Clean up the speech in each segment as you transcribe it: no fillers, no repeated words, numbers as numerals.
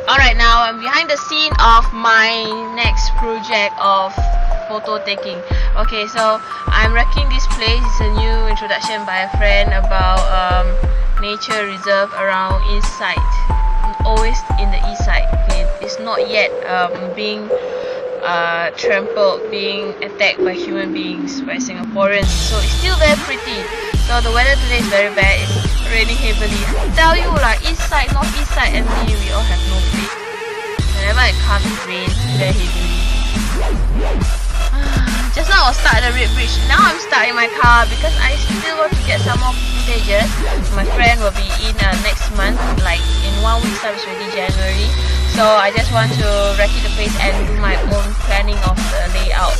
Alright, now I'm behind the scene of my next project of photo taking. Okay, so I'm wrecking this place. It's a new introduction by a friend about nature reserve around east side, always in the east side. Okay, it's not yet being trampled, being attacked by human beings, by Singaporeans, so it's still very pretty. So the weather today is very bad. It's raining heavily. I tell you lah, east side, north east side and me, we all have no faith. Whenever it comes, it rains very heavily. Just now I was stuck at the red bridge. Now I'm stuck in my car because I still want to get some more footages. My friend will be in next month, like in 1 week's time. It's already January. So I just want to recce the place and do my own planning of the layout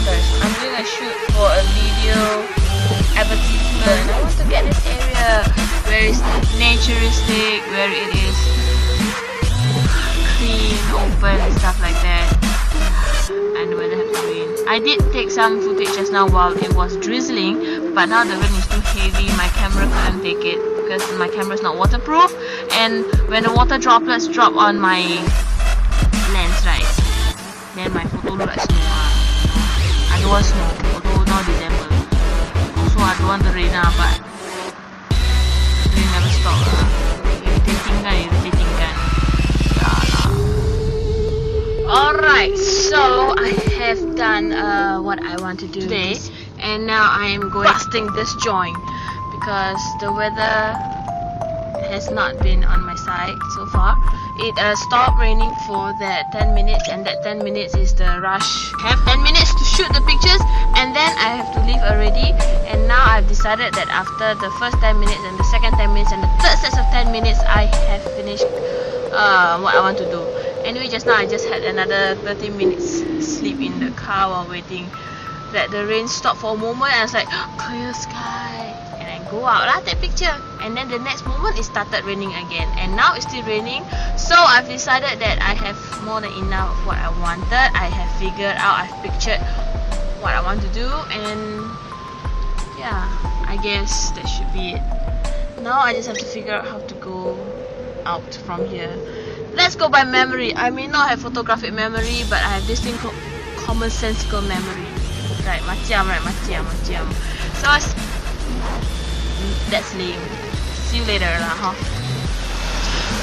first. I'm doing a shoot for a video advertisement. I want to get this area where it's naturistic, where it is clean, open and stuff like that. And the weather has rain. I did take some footage just now while it was drizzling, but now the rain is too heavy. My camera couldn't take it because my camera is not waterproof, and when the water droplets drop on my lens, right, then my photo look like snow. I don't want snow, although now December. Also I don't want the rain, but the rain never stop. Irritating kan. Alright, so I have done what I want to do today, and now I am going busting this joint because the weather has not been on my side so far. It stopped raining for that 10 minutes, and that 10 minutes is the rush. I have 10 minutes to shoot the pictures and then I have to leave already. And now I've decided that after the first 10 minutes and the second 10 minutes and the third set of 10 minutes, I have finished what I want to do. Anyway, just now I just had another 30 minutes sleep in the car while waiting that the rain stopped for a moment, and I was like, clear sky, and I go out lah, take picture, and then the next moment it started raining again, and now it's still raining. So I've decided that I have more than enough of what I wanted. I have figured out, I've pictured what I want to do, and yeah, I guess that should be it. Now I just have to figure out how to go out from here. Let's go by memory. I may not have photographic memory, but I have this thing called commonsensical memory. Right, macam. So that's lame. See you later lah, huh?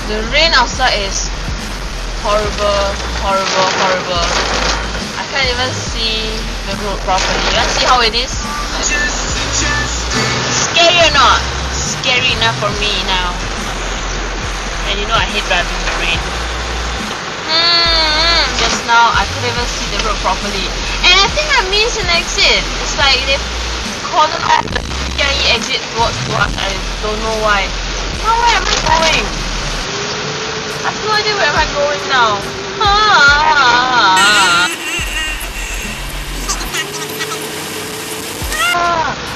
The rain outside is horrible. I can't even see the road properly. Let's see how it is. Scary or not? Scary enough for me now. And you know I hate driving in the rain. Just now I couldn't even see the road properly, and I think I missed an exit. It's like they've cordoned off the exit towards us. I don't know why. Now where am I going? I have no idea where am I going now.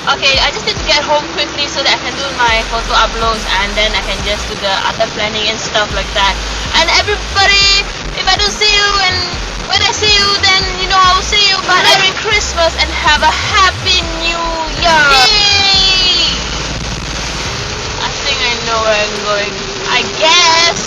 Okay, I just need to get home quickly so that I can do my photo uploads, and then I can just do the other planning and stuff like that. And everybody, if I don't see you, and when I see you, then you know I will see you. But Merry Christmas and have a Happy New Year! Yay! I think I know where I'm going. I guess